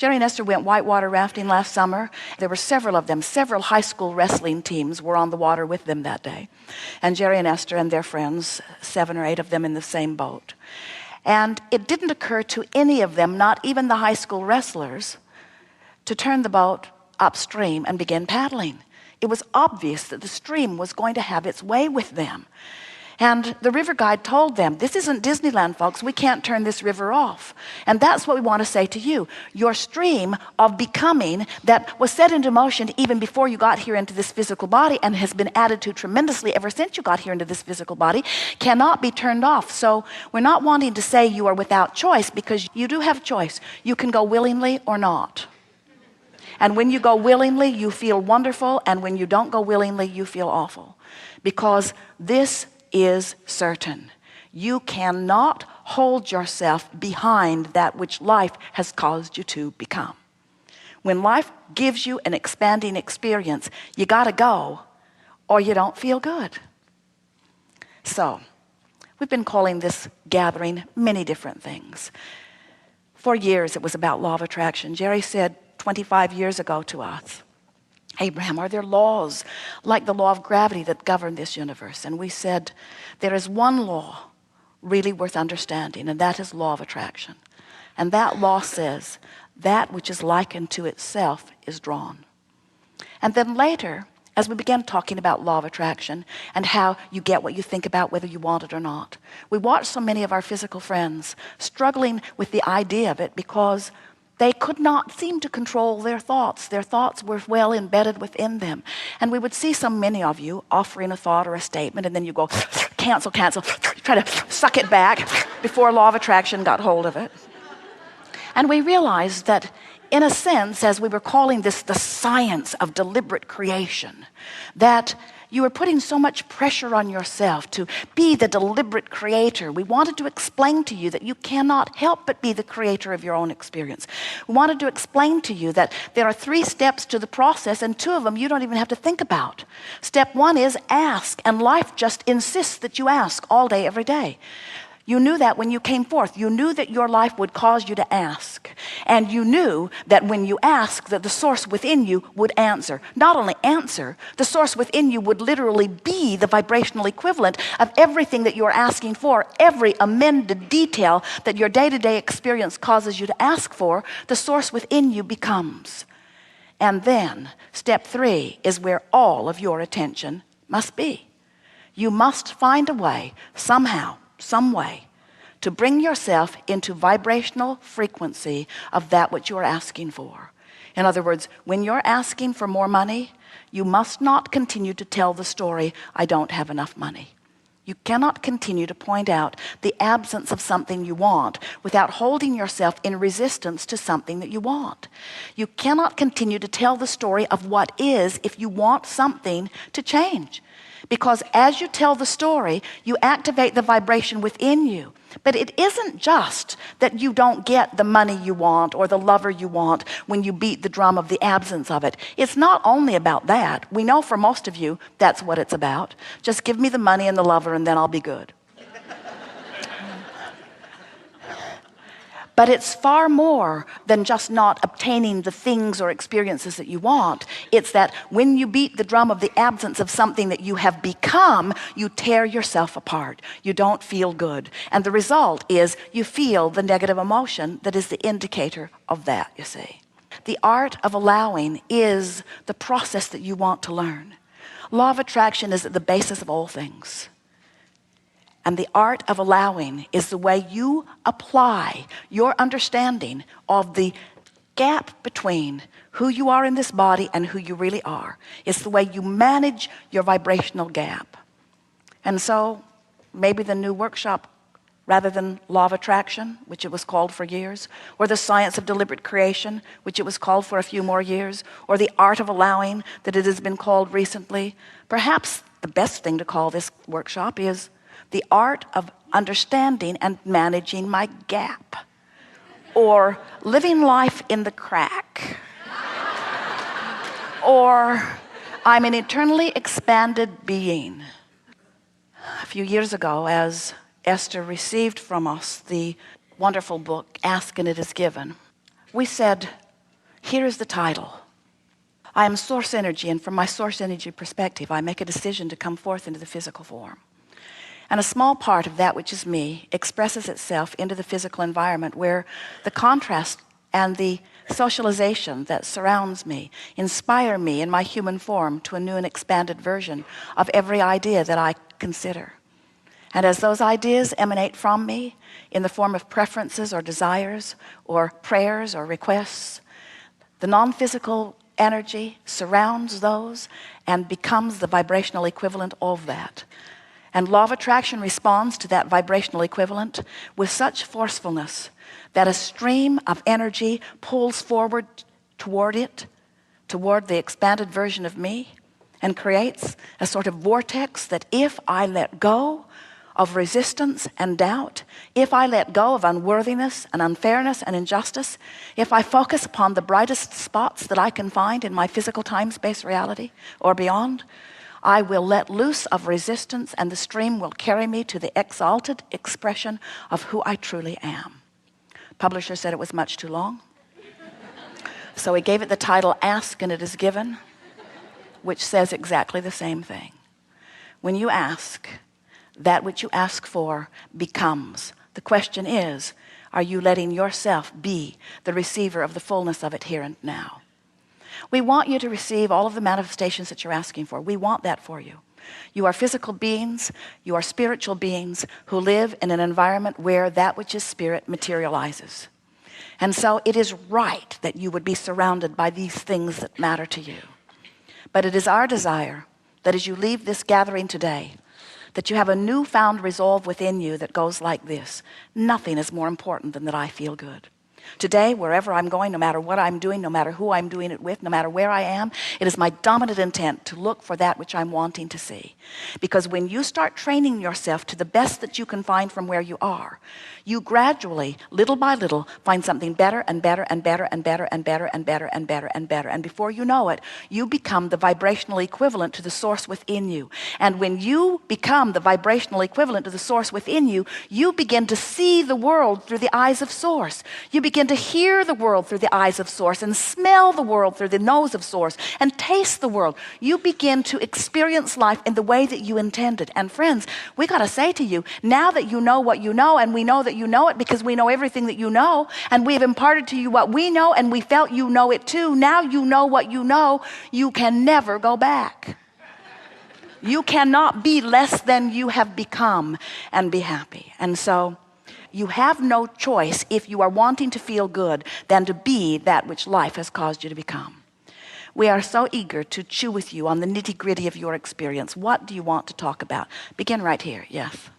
Jerry and Esther went whitewater rafting last summer. There were several of them. Several high school wrestling teams were on the water with them that day. And Jerry and Esther and their friends, 7 or 8 of them in the same boat. And it didn't occur to any of them, not even the high school wrestlers, to turn the boat upstream and begin paddling. It was obvious that the stream was going to have its way with them. And the river guide told them, this isn't Disneyland, folks. We can't turn this river off. And that's what we want to say to you. Your stream of becoming that was set into motion even before you got here into this physical body and has been added to tremendously ever since you got here into this physical body cannot be turned off. So we're not wanting to say you are without choice, because you do have choice. You can go willingly or not. And when you go willingly, you feel wonderful. And when you don't go willingly, you feel awful. Because this is certain. You cannot hold yourself behind that which life has caused you to become. When life gives you an expanding experience, you got to go or you don't feel good. So we've been calling this gathering many different things. For years it was about law of attraction. Jerry said 25 years ago to us, Abraham, are there laws like the law of gravity that govern this universe? And we said, there is one law really worth understanding, and that is law of attraction. And that law says, that which is likened to itself is drawn. And then later, as we began talking about law of attraction and how you get what you think about, whether you want it or not, we watched so many of our physical friends struggling with the idea of it, because they could not seem to control their thoughts. Their thoughts were well embedded within them. And we would see so many of you offering a thought or a statement, and then you go, cancel, cancel, try to suck it back before law of attraction got hold of it. And we realized that, in a sense, as we were calling this the science of deliberate creation, that you were putting so much pressure on yourself to be the deliberate creator. We wanted to explain to you that you cannot help but be the creator of your own experience. We wanted to explain to you that there are 3 steps to the process, and 2 of them you don't even have to think about. Step 1 is ask, and life just insists that you ask all day, every day. You knew that when you came forth. You knew that your life would cause you to ask. And you knew that when you ask, that the source within you would answer. Not only answer, the source within you would literally be the vibrational equivalent of everything that you're asking for. Every amended detail that your day-to-day experience causes you to ask for, the source within you becomes. And then, step 3 is where all of your attention must be. You must find a way, somehow, some way, to bring yourself into vibrational frequency of that which you're asking for. In other words, when you're asking for more money, you must not continue to tell the story, I don't have enough money. You cannot continue to point out the absence of something you want without holding yourself in resistance to something that you want. You cannot continue to tell the story of what is if you want something to change. Because as you tell the story, you activate the vibration within you. But it isn't just that you don't get the money you want or the lover you want when you beat the drum of the absence of it. It's not only about that. We know for most of you that's what it's about. Just give me the money and the lover and then I'll be good. But it's far more than just not obtaining the things or experiences that you want. It's that when you beat the drum of the absence of something that you have become, you tear yourself apart. You don't feel good. And the result is you feel the negative emotion that is the indicator of that, you see. The art of allowing is the process that you want to learn. Law of attraction is at the basis of all things. And the art of allowing is the way you apply your understanding of the gap between who you are in this body and who you really are. It's the way you manage your vibrational gap. And so maybe the new workshop, rather than law of attraction, which it was called for years, or the science of deliberate creation, which it was called for a few more years, or the art of allowing that it has been called recently, perhaps the best thing to call this workshop is the art of understanding and managing my gap, or living life in the crack, or I'm an eternally expanded being. A few years ago, as Esther received from us the wonderful book, Ask and It Is Given, we said, here is the title. I am source energy, and from my source energy perspective, I make a decision to come forth into the physical form. And a small part of that which is me expresses itself into the physical environment, where the contrast and the socialization that surrounds me inspire me in my human form to a new and expanded version of every idea that I consider. And as those ideas emanate from me in the form of preferences or desires or prayers or requests, the non-physical energy surrounds those and becomes the vibrational equivalent of that. And law of attraction responds to that vibrational equivalent with such forcefulness that a stream of energy pulls forward toward it, toward the expanded version of me, and creates a sort of vortex that if I let go of resistance and doubt, if I let go of unworthiness and unfairness and injustice, if I focus upon the brightest spots that I can find in my physical time-space reality or beyond, I will let loose of resistance, and the stream will carry me to the exalted expression of who I truly am. Publisher said it was much too long, so he gave it the title, Ask and It Is Given, which says exactly the same thing. When you ask, that which you ask for becomes. The question is, are you letting yourself be the receiver of the fullness of it here and now? We want you to receive all of the manifestations that you're asking for. We want that for you. You are physical beings, you are spiritual beings who live in an environment where that which is spirit materializes. And so it is right that you would be surrounded by these things that matter to you. But it is our desire that as you leave this gathering today, that you have a newfound resolve within you that goes like this: nothing is more important than that I feel good. Today, wherever I'm going, no matter what I'm doing, no matter who I'm doing it with, no matter where I am, it is my dominant intent to look for that which I'm wanting to see. Because when you start training yourself to the best that you can find from where you are, you gradually, little by little, find something better and better and better and better and better and better and better and better. And before you know it, you become the vibrational equivalent to the source within you. And when you become the vibrational equivalent to the source within you, you begin to see the world through the eyes of source. You begin to hear the world through the eyes of source, and smell the world through the nose of source, and taste the world. You begin to experience life in the way that you intended. And friends, we got to say to you, now that you know what you know, and we know that you know it because we know everything that you know, and we have imparted to you what we know, and we felt you know it too. Now you know what you know. You can never go back. You cannot be less than you have become and be happy. And so you have no choice, if you are wanting to feel good, than to be that which life has caused you to become. We are so eager to chew with you on the nitty-gritty of your experience. What do you want to talk about? Begin right here. Yes.